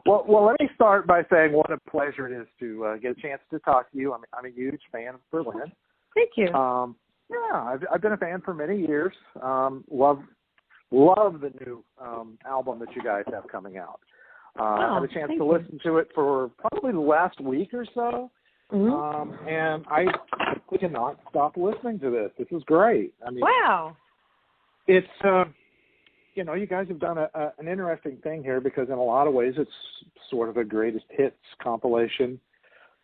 Well, let me start by saying what a pleasure it is to get a chance to talk to you. I'm a huge fan of Berlin. Thank you. Yeah, I've been a fan for many years. Love the new album that you guys have coming out. I had a chance to listen to it for probably the last week or so, and I cannot stop listening to this. This is great. I mean, wow. It's you guys have done an interesting thing here because in a lot of ways it's sort of a greatest hits compilation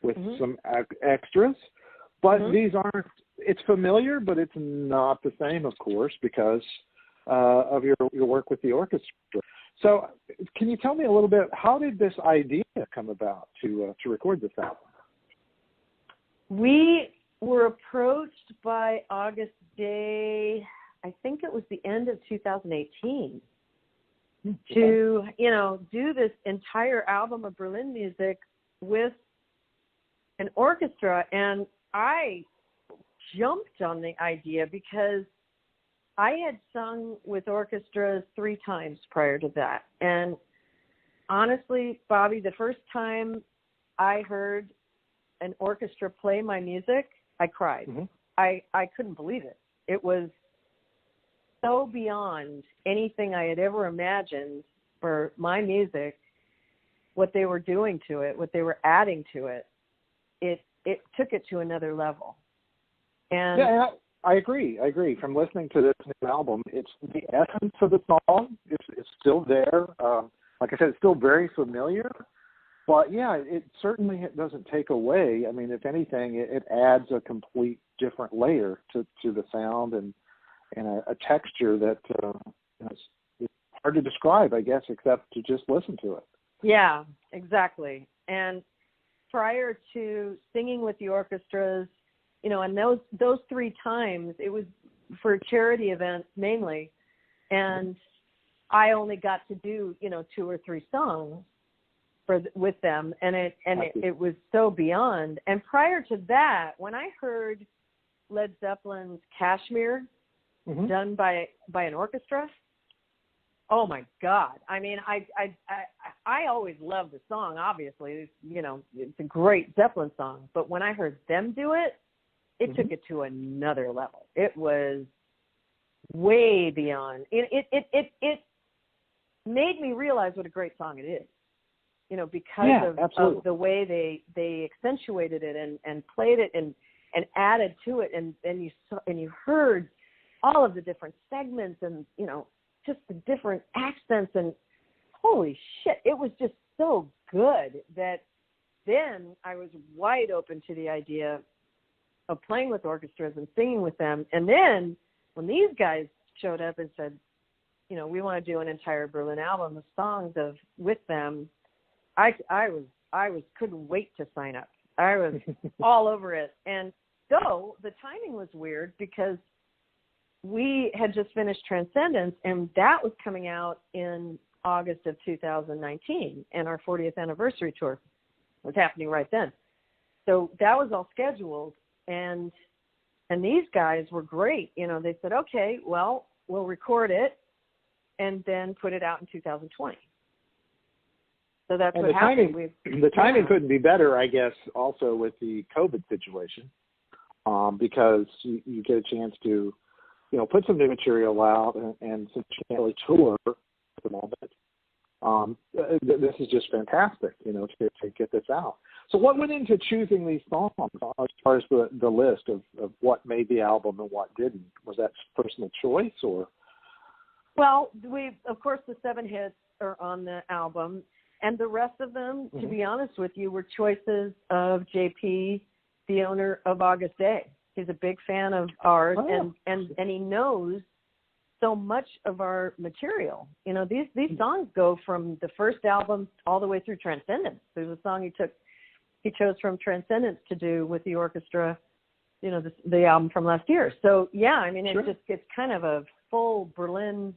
with some extras, but these aren't. It's familiar, but it's not the same, of course, because of your work with the orchestra. So, can you tell me a little bit? How did this idea come about to record this album? We were approached by August Day. I think it was the end of 2018 to, do this entire album of Berlin music with an orchestra. And I jumped on the idea because I had sung with orchestras 3 times prior to that. And honestly, Bobby, the first time I heard an orchestra play my music, I cried. I couldn't believe it. It was so beyond anything I had ever imagined for my music, what they were doing to it, what they were adding to it. It took it to another level. And yeah, I agree. From listening to this new album, it's the essence of the song. It's still there. Like I said, it's still very familiar. But yeah, it certainly doesn't take away. I mean, if anything, it adds a complete different layer to the sound and a texture that is hard to describe, I guess, except to just listen to it. Yeah, exactly. And prior to singing with the orchestras, and those 3 times, it was for charity events mainly, and I only got to do 2 or 3 songs with them, and it was so beyond. And prior to that, when I heard Led Zeppelin's Kashmir done by an orchestra, oh my God! I mean, I always loved the song. Obviously, it's a great Zeppelin song. But when I heard them do it, it took it to another level. It was way beyond. It made me realize what a great song it is. Because of the way they accentuated it and played it and added to it, and you heard all of the different segments and just the different accents, and holy shit, it was just so good that then I was wide open to the idea of playing with orchestras and singing with them. And then when these guys showed up and said, we want to do an entire Berlin album of songs with them, I couldn't wait to sign up. I was all over it. And so the timing was weird because we had just finished Transcendence, and that was coming out in August of 2019, and our 40th anniversary tour was happening right then. So that was all scheduled, and these guys were great. They said, okay, well, we'll record it and then put it out in 2020. So that's what happened. The timing couldn't be better, I guess, also with the COVID situation, because you get a chance to, put some new material out and since you can't really tour at the moment, this is just fantastic, to get this out. So what went into choosing these songs as far as the list of what made the album and what didn't? Was that personal choice or? Well, of course, the 7 hits are on the album. And the rest of them, to be honest with you, were choices of JP, the owner of August Day. He's a big fan of ours, and he knows so much of our material. These songs go from the first album all the way through Transcendence. There's a song he chose from Transcendence to do with the orchestra, the album from last year. So yeah, I mean, it's kind of a full Berlin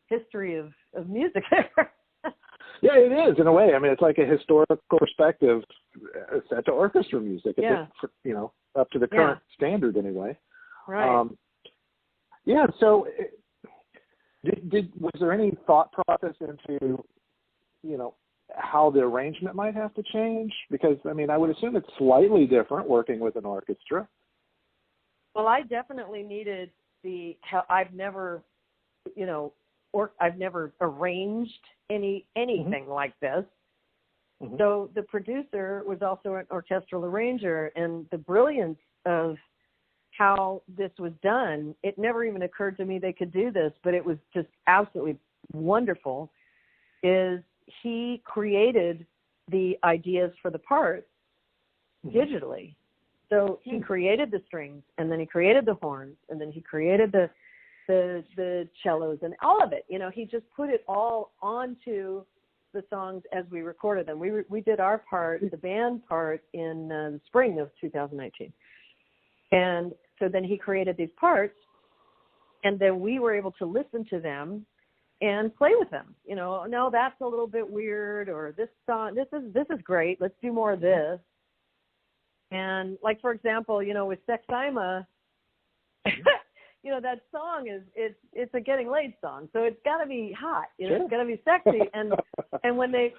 history of music. Yeah, it is in a way. I mean, it's like a historical perspective set to orchestra music. Yeah. Up to the current standard anyway. Right. So, was there any thought process into, how the arrangement might have to change? Because, I mean, I would assume it's slightly different working with an orchestra. Well, I definitely needed I've never, I've never arranged anything like this. Mm-hmm. So the producer was also an orchestral arranger, and the brilliance of how this was done, it never even occurred to me they could do this, but it was just absolutely wonderful, is he created the ideas for the parts digitally. So he created the strings, and then he created the horns, and then he created the cellos and all of it. He just put it all onto the songs as we recorded them. We did our part, the band part, in the spring of 2019. And so then he created these parts, and then we were able to listen to them and play with them. No, that's a little bit weird, or this song, this is great. Let's do more of this. And like, for example, with Sexima, that song it's a getting laid song, so it's got to be hot. Sure. It's got to be sexy. And when they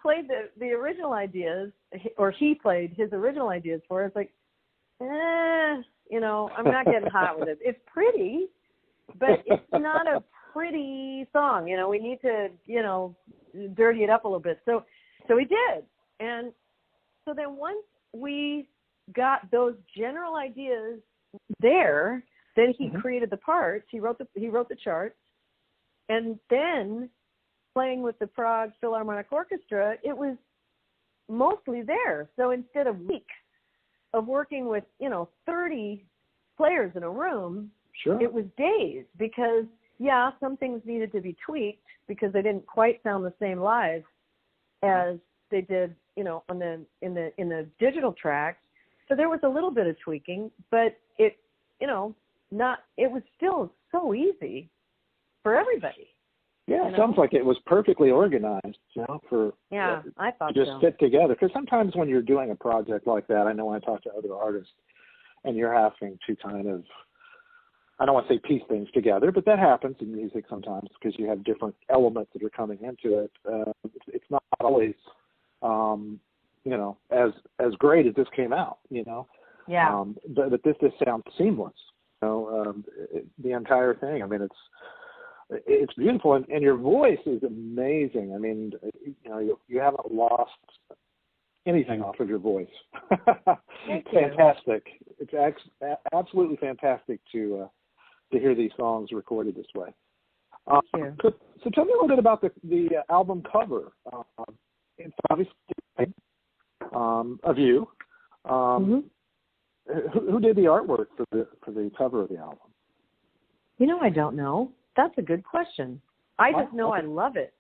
played the original ideas, or he played his original ideas for us, like, I'm not getting hot with it. It's pretty, but it's not a pretty song. We need to, dirty it up a little bit. So we did. And so then once we got those general ideas there, then he created the parts. He wrote the charts, and then playing with the Prague Philharmonic Orchestra, it was mostly there. So instead of weeks of working with 30 players in a room, sure, it was days, because some things needed to be tweaked because they didn't quite sound the same live as they did, in the digital tracks. So there was a little bit of tweaking, but it was still so easy for everybody. Yeah, it sounds like it was perfectly organized, I thought just so. fit together. Because sometimes when you're doing a project like that, I know when I talk to other artists, and you're having to kind of, I don't want to say piece things together, but that happens in music sometimes because you have different elements that are coming into it. It's not always, as great as this came out, Yeah. But this just sounds seamless. The entire thing. I mean, it's beautiful, and your voice is amazing. I mean, you haven't lost anything off of your voice. Thank you. Fantastic. It's absolutely fantastic to hear these songs recorded this way. Thank you. So tell me a little bit about the album cover. It's obviously of you. Who did the artwork for the cover of the album? I don't know. That's a good question. I just know I love it.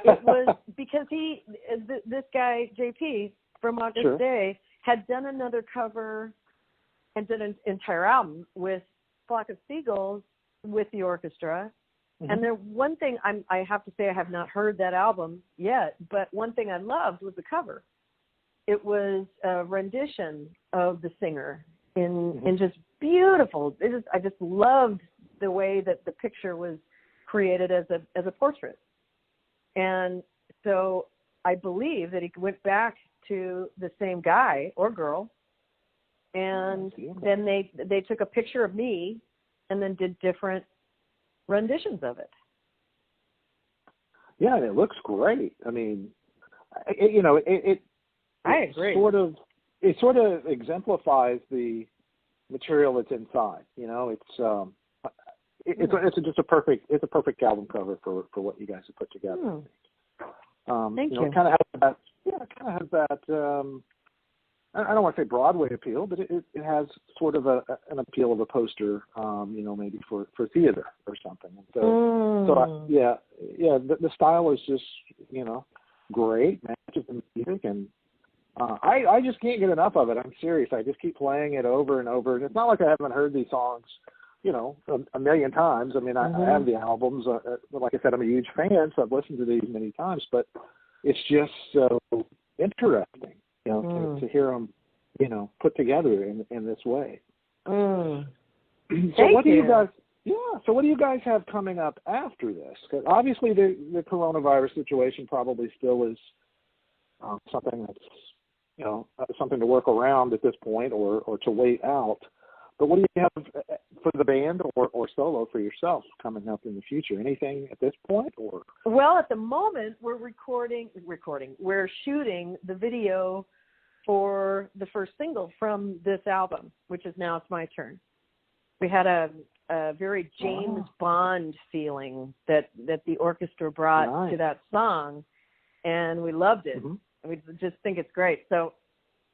It was because this guy, JP, from August Sure. Day, had done another cover and did an entire album with Flock of Seagulls with the orchestra. Mm-hmm. And one thing I have to say, I have not heard that album yet, but one thing I loved was the cover. It was a rendition of the singer in just beautiful. I just loved the way that the picture was created as a portrait. And so I believe that he went back to the same guy or girl, and then they took a picture of me and then did different renditions of it. Yeah, and it looks great. I mean, it I agree. It sort of exemplifies the material that's inside. It's just a perfect album cover for what you guys have put together. Thank you. It kind of has that. Yeah, it kind of has that. I don't want to say Broadway appeal, but it has sort of an appeal of a poster. Maybe for theater or something. And so the style is just great, matches the music, and I just can't get enough of it. I'm serious. I just keep playing it over and over, and it's not like I haven't heard these songs, a million times. I mean, I have the albums. Like I said, I'm a huge fan, so I've listened to these many times. But it's just so interesting, to hear them, put together in this way. So what do you guys? Yeah. So what do you guys have coming up after this? Because obviously the coronavirus situation probably still is something that's, something to work around at this point or to wait out. But what do you have for the band or solo for yourself coming up in the future? Anything at this point? Or Well, at the moment, we're we're shooting the video for the first single from this album, which is Now It's My Turn. We had a very James Bond feeling that the orchestra brought to that song, and we loved it. Mm-hmm. We just think it's great. So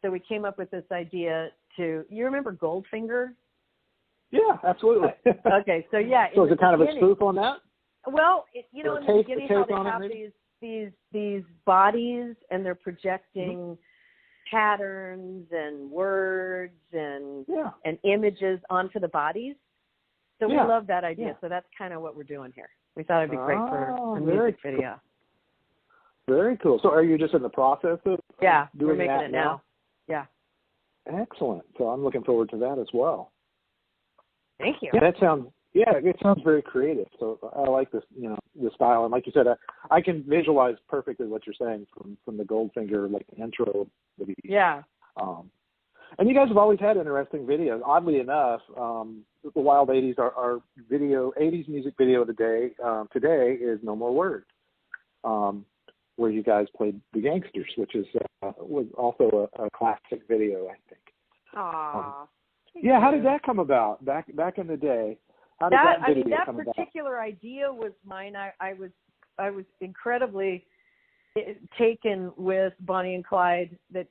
we came up with this idea you remember Goldfinger? Yeah, absolutely. Okay, so yeah. So is it kind of a spoof on that? Well, in the beginning, how they have these bodies, and they're projecting patterns and words and images onto the bodies. So we love that idea. Yeah. So that's kind of what we're doing here. We thought it'd be great for a music video. Very cool. So are you just in the process of doing we're making it now? Yeah. Excellent. So I'm looking forward to that as well. Thank you. Yeah, it sounds very creative. So I like this, the style. And like you said, I can visualize perfectly what you're saying from the Goldfinger, like the intro. Yeah. And you guys have always had interesting videos. Oddly enough, the Wild 80s, our 80s music video of the day today is No More Words, where you guys played The Gangsters, which was also a classic video, I think. Aww. Yeah, how did that come about back in the day? How did that video come about? That particular idea was mine. I was incredibly taken with Bonnie and Clyde that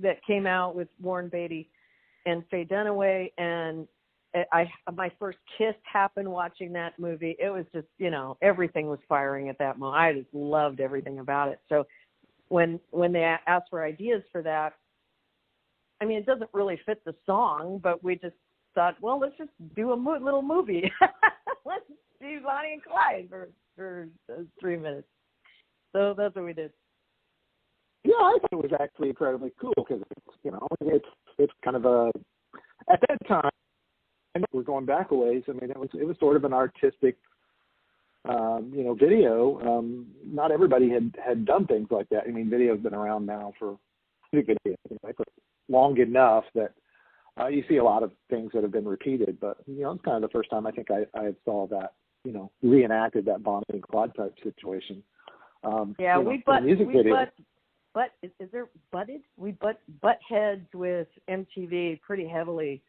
that came out with Warren Beatty and Faye Dunaway, and my first kiss happened watching that movie. It was just everything was firing at that moment. I just loved everything about it. So when they asked for ideas for that, I mean, it doesn't really fit the song, but we just thought, well, let's just do a little movie. Let's do Bonnie and Clyde for 3 minutes. So that's what we did. Yeah, I thought it was actually incredibly cool because it's kind of at that time, and we're going back a ways. I mean, it was sort of an artistic, video. Not everybody had done things like that. I mean, video's been around now for long enough that you see a lot of things that have been repeated. But it's kind of the first time I think I saw that reenacted, that Bonnie and Clyde type situation. We butt heads with MTV pretty heavily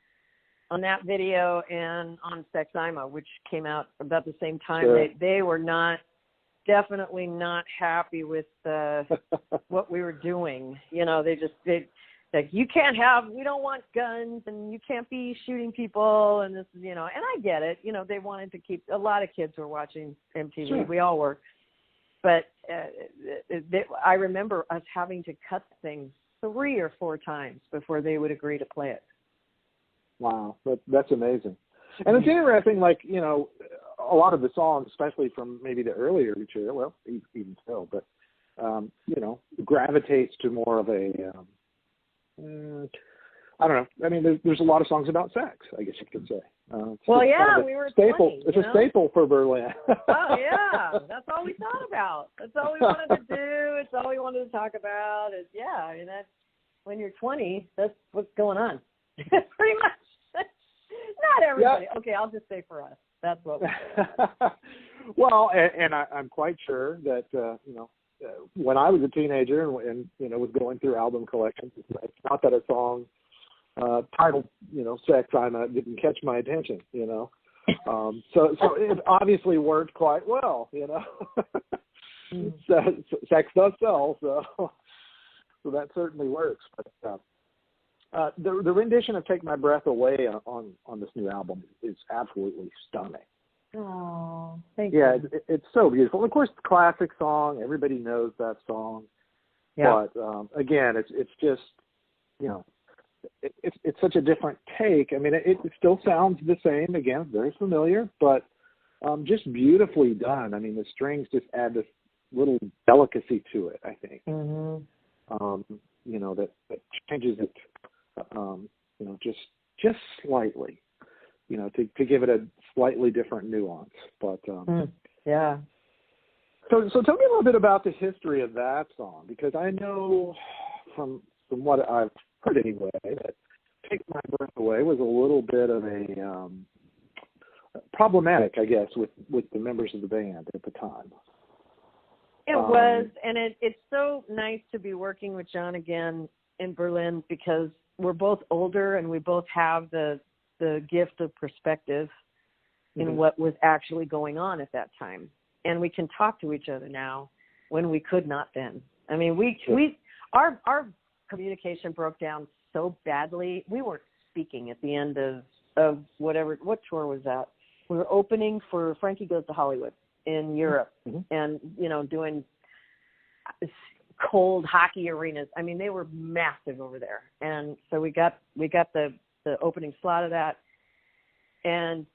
on that video and on Sexima, which came out about the same time. Sure. They were definitely not happy with what we were doing. We don't want guns, and you can't be shooting people, and this is, and I get it. They wanted to keep, a lot of kids were watching MTV. Sure. We all were. But I remember us having to cut things 3 or 4 times before they would agree to play it. Wow, that's amazing. And it's interesting, like, a lot of the songs, especially from maybe the earlier material, well, even still, but, gravitates to more of a, I don't know. I mean, there's a lot of songs about sex, I guess you could say. We were staple. It's a staple for Berlin. Oh, yeah. That's all we thought about. That's all we wanted to do. It's all we wanted to talk about. That's when you're 20, that's what's going on. Pretty much. Not everybody. Yeah. Okay, I'll just say for us. That's what we're Well, and I'm quite sure that, when I was a teenager and was going through album collections, it's not that a song titled, Sex didn't catch my attention, So it obviously worked quite well, So, sex does sell, so that certainly works. But the rendition of "Take My Breath Away" on this new album is absolutely stunning. Oh, thank you. Yeah, it's so beautiful. Of course, the classic song, everybody knows that song. Yeah. But again, it's just, it's such a different take. I mean, it still sounds the same. Again, very familiar, but just beautifully done. I mean, the strings just add this little delicacy to it, I think. Mm-hmm. That changes it, just slightly, to give it a slightly different nuance. But yeah. So tell me a little bit about the history of that song, because I know from what I've heard anyway that "Take My Breath Away" was a little bit of a problematic, I guess, with the members of the band at the time. It was, and it's so nice to be working with John again in Berlin, because we're both older and we both have the gift of perspective in what was actually going on at that time. And we can talk to each other now when we could not then. I mean, our communication broke down so badly. We weren't speaking at the end of what tour was that? We were opening for Frankie Goes to Hollywood in Europe, and, doing cold hockey arenas. I mean, they were massive over there. And so we got the opening slot of that. And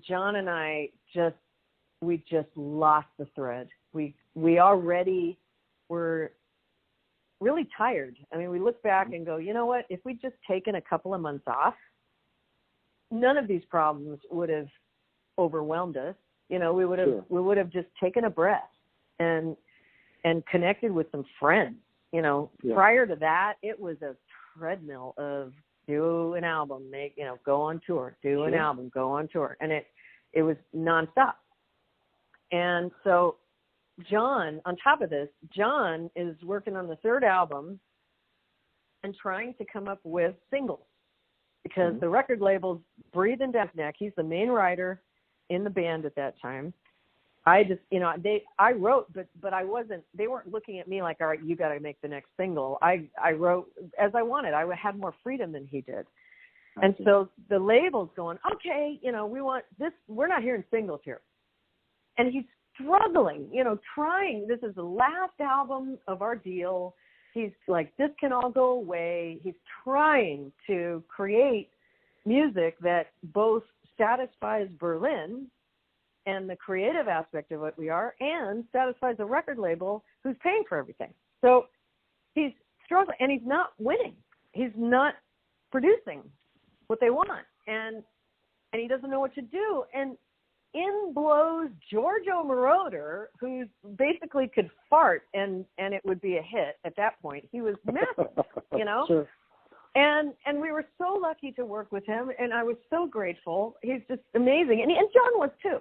John and I we just lost the thread. We already were really tired. I mean, we look back and go, you know what, if we'd just taken a couple of months off, none of these problems would have overwhelmed us. We would have just taken a breath and connected with some friends. Prior to that, it was a treadmill of do an album, go on tour, do an album, go on tour. And it was nonstop. And so John, on top of this, John is working on the third album and trying to come up with singles, because the record label's breathing down his neck. He's the main writer in the band at that time. I just, I wrote, but I wasn't, they weren't looking at me like, all right, you got to make the next single. I wrote as I wanted. I had more freedom than he did. And so the label's going, okay, we want this. We're not hearing singles here. And he's struggling, trying. This is the last album of our deal. He's like, this can all go away. He's trying to create music that both satisfies Berlin and the creative aspect of what we are, and satisfies a record label who's paying for everything. So he's struggling, and he's not winning. He's not producing what they want, and he doesn't know what to do. And in blows Giorgio Moroder, who basically could fart and it would be a hit at that point. He was massive, Sure. And we were so lucky to work with him, and I was so grateful. He's just amazing, and John was too.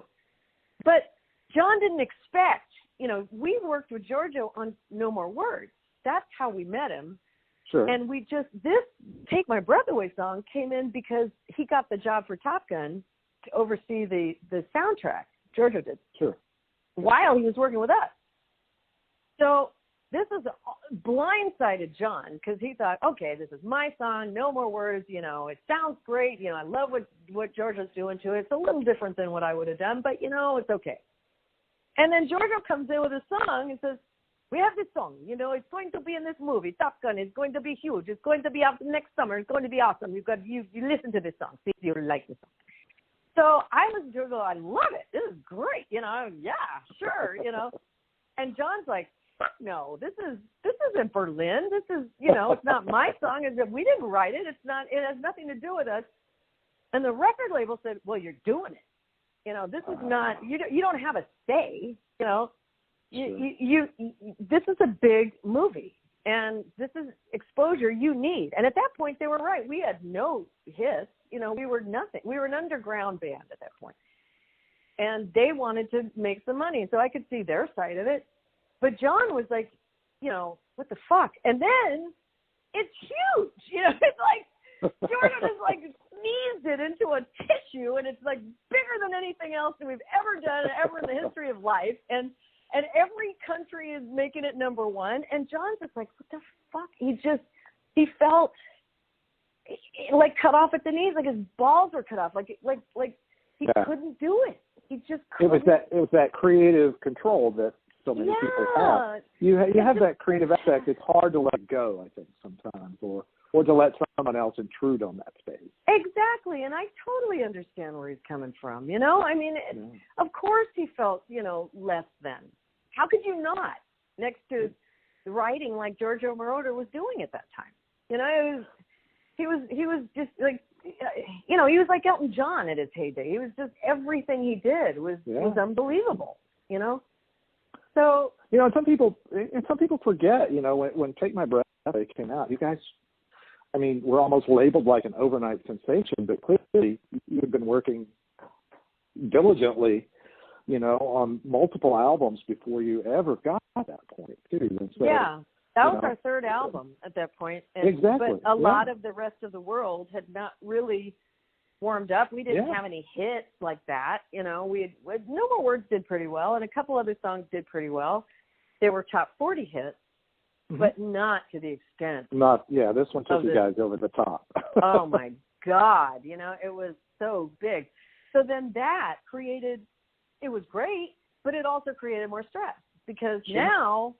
But John didn't expect, we worked with Giorgio on No More Words. That's how we met him. Sure. And this Take My Breath Away song came in because he got the job for Top Gun to oversee the soundtrack. Giorgio did. Sure. While he was working with us. So this is blindsided John, because he thought, okay, this is my song, No More Words, it sounds great, I love what Giorgio's doing to it. It's a little different than what I would have done, but it's okay. And then Giorgio comes in with a song and says, we have this song, it's going to be in this movie, Top Gun. It's going to be huge. It's going to be out next summer. It's going to be awesome. You listen to this song, see if you like this song. So I listened to it and go, I love it. This is great. Yeah, sure, And John's like, no, this isn't Berlin. This is, it's not my song. We didn't write it. It has nothing to do with us. And the record label said, well, you're doing it. This is not, you don't have a say, this is a big movie, and this is exposure you need. And at that point, they were right. We had no hits. We were nothing. We were an underground band at that point. And they wanted to make some money, so I could see their side of it. But John was like, what the fuck? And then it's huge. It's like Jordan has like sneezed it into a tissue, and it's like bigger than anything else that we've ever done ever in the history of life. And every country is making it number one. And John's just like, what the fuck? He felt like cut off at the knees, like his balls were cut off, like he couldn't do it. He just couldn't. It was that creative control that so many people have. You have that creative aspect. It's hard to let go, I think, sometimes, or to let someone else intrude on that space. Exactly, and I totally understand where he's coming from. I mean, of course he felt, less than. How could you not? Next to writing like Giorgio Moroder was doing at that time. He was just like, he was like Elton John at his heyday. He was just, everything he did was unbelievable, So, and some people forget, when Take My Breath Away came out, you guys, I mean, we're almost labeled like an overnight sensation, but clearly you've been working diligently, on multiple albums before you ever got to that point, too. And so, yeah, that was our third album at that point. And, exactly. But a lot of the rest of the world had not really warmed up. We didn't have any hits like that. We had No More Words did pretty well, and a couple other songs did pretty well. They were top 40 hits, but not to the extent. This one took you guys over the top. Oh, my God. It was so big. So then that created, it was great, but it also created more stress because now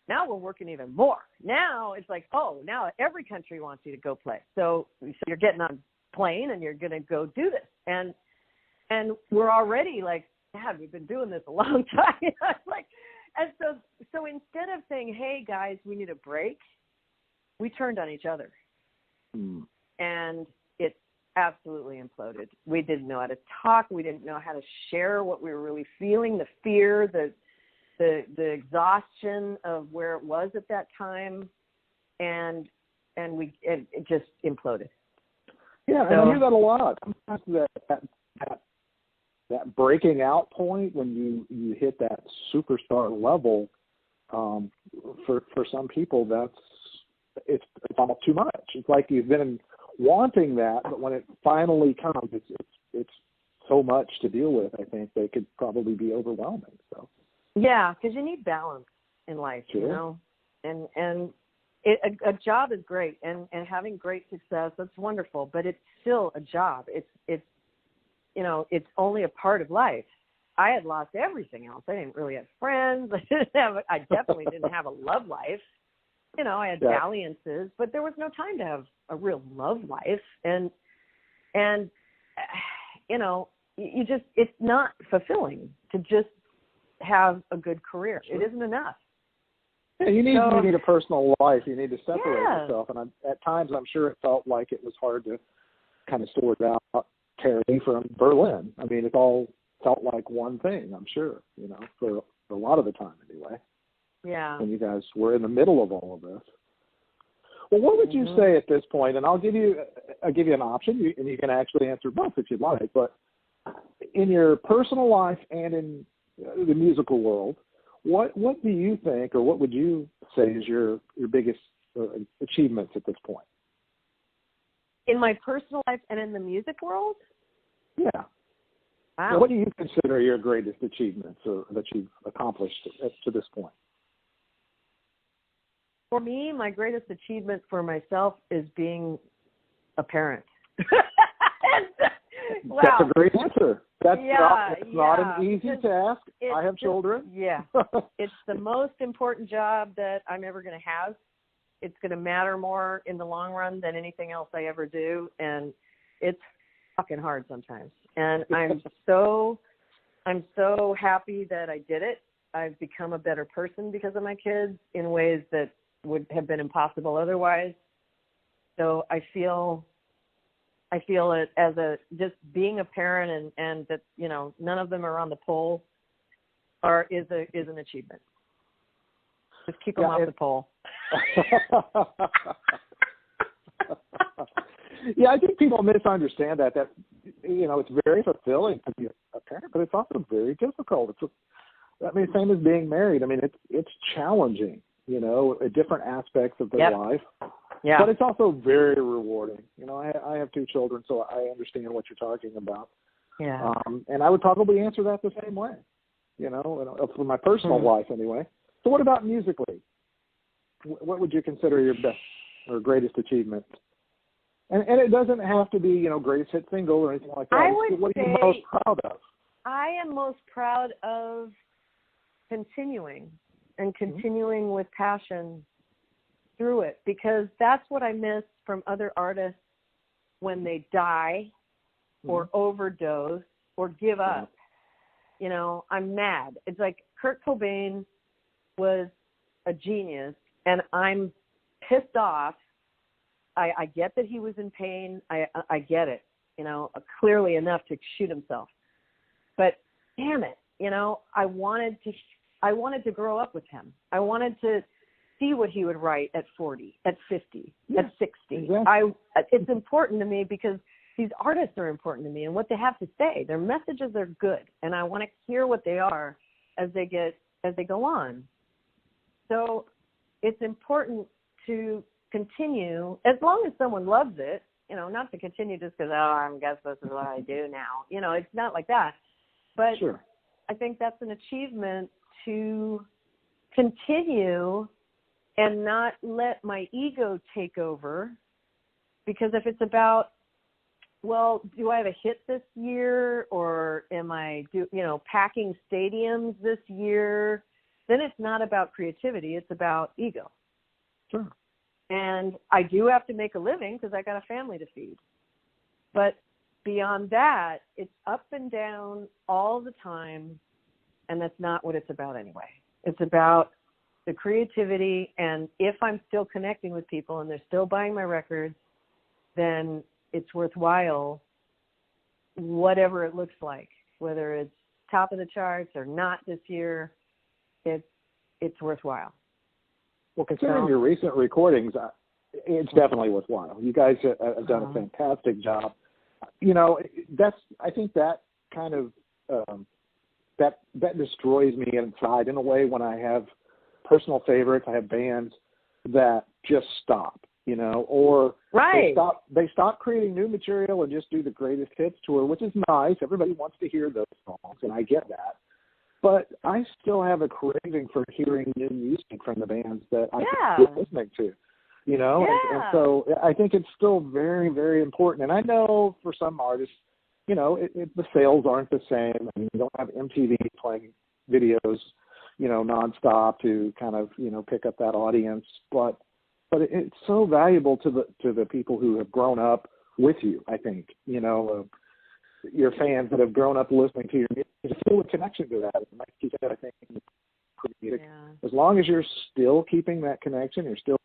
we're working even more. Now it's like, now every country wants you to go play. So you're getting on plane and you're going to go do this. And we're already like, God, we've been doing this a long time. And so instead of saying, hey guys, we need a break, we turned on each other. And it absolutely imploded. We didn't know how to talk. We didn't know how to share what we were really feeling, the fear, the exhaustion of where it was at that time. And it just imploded. Yeah, and I hear that a lot. Sometimes that breaking out point when you hit that superstar level, for some people it's almost too much. It's like you've been wanting that, but when it finally comes, it's so much to deal with. I think they could probably be overwhelming. So yeah, because you need balance in life, and a job is great, and having great success, that's wonderful, but it's still a job. It's only a part of life. I had lost everything else. I didn't really have friends. I definitely didn't have a love life. I had dalliances, but there was no time to have a real love life. And it's not fulfilling to just have a good career. Sure. It isn't enough. Yeah, you need a personal life. You need to separate yourself. And at times, I'm sure it felt like it was hard to kind of sort out Terri from Berlin. I mean, it all felt like one thing, I'm sure, for a lot of the time anyway. Yeah. When you guys were in the middle of all of this. Well, what would you say at this point? And I'll give you an option, and you can actually answer both if you'd like. But in your personal life and in the musical world, what do you think, or what would you say is your biggest achievements at this point? In my personal life and in the music world? Yeah. Wow. Now, what do you consider your greatest achievements or that you've accomplished to this point? For me, my greatest achievement for myself is being a parent. Wow. That's a great answer. That's not an easy task. I have children. Yeah. It's the most important job that I'm ever going to have. It's going to matter more in the long run than anything else I ever do. And it's fucking hard sometimes. And I'm so happy that I did it. I've become a better person because of my kids in ways that would have been impossible otherwise. So I feel it as just being a parent and that, none of them are on the pole is an achievement. Just keep them off the pole. Yeah, I think people misunderstand that it's very fulfilling to be a parent, but it's also very difficult. Same as being married. I mean, it's challenging, at different aspects of their life. Yeah. But it's also very rewarding. I have 2 children, so I understand what you're talking about. Yeah. And I would probably answer that the same way, for my personal life anyway. So what about musically? What would you consider your best or greatest achievement? And it doesn't have to be, greatest hit single or anything like that. What are you most proud of? I am most proud of continuing with passion through it, because that's what I miss from other artists when they die or overdose or give up. I'm mad. It's like Kurt Cobain was a genius, and I'm pissed off. I get that he was in pain. I get it, clearly enough to shoot himself. But damn it, I I wanted to grow up with him. I wanted to see what he would write at 40, at 50, at 60. Exactly. It's important to me because these artists are important to me and what they have to say. Their messages are good, and I want to hear what they are as they go on. So it's important to continue, as long as someone loves it, not to continue just because, I guess this is what I do now. It's not like that. But Sure. I think that's an achievement to continue and not let my ego take over. Because if it's about, well, do I have a hit this year, or am I packing stadiums this year? Then it's not about creativity. It's about ego. Sure. And I do have to make a living because I got a family to feed. But beyond that, it's up and down all the time, and that's not what it's about anyway. It's about the creativity, and if I'm still connecting with people and they're still buying my records, then it's worthwhile, whatever it looks like, whether it's top of the charts or not this year, it's worthwhile. Well, considering your recent recordings, it's definitely worthwhile. You guys have done a fantastic job. I think that kind of that destroys me inside in a way when I have personal favorites. I have bands that just stop, or right. they stop creating new material and just do the greatest hits tour, which is nice. Everybody wants to hear those songs, and I get that. But I still have a craving for hearing new music from the bands that I'm listening to, and so I think it's still very, very important. And I know for some artists, the sales aren't the same. I mean, you don't have MTV playing videos, nonstop to kind of, pick up that audience. But it's so valuable to the people who have grown up with you, I think, your fans that have grown up listening to your music. There's still a connection to that. And like you said, I think as long as you're still keeping that connection, you're still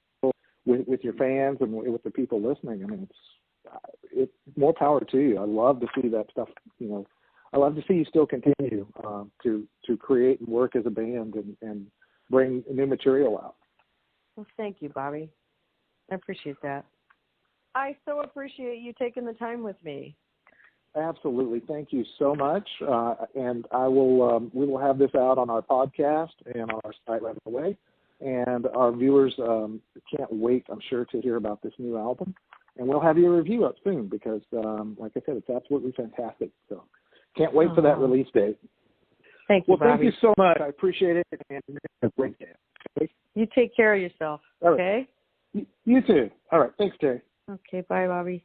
with your fans and with the people listening. I mean, it's more power to you. I love to see that stuff. I love to see you still continue to create and work as a band and bring new material out. Well, thank you, Bobby. I appreciate that. I so appreciate you taking the time with me. Absolutely. Thank you so much. And we will have this out on our podcast and on our site right away. And our viewers can't wait, I'm sure, to hear about this new album. And we'll have your review up soon because, like I said, it's absolutely fantastic. So can't wait for that release date. Thank you, Bobby. Thank you so much. I appreciate it. And have a great day. Okay? You take care of yourself, okay? All right. You too. All right. Thanks, Terri. Okay. Bye, Bobby.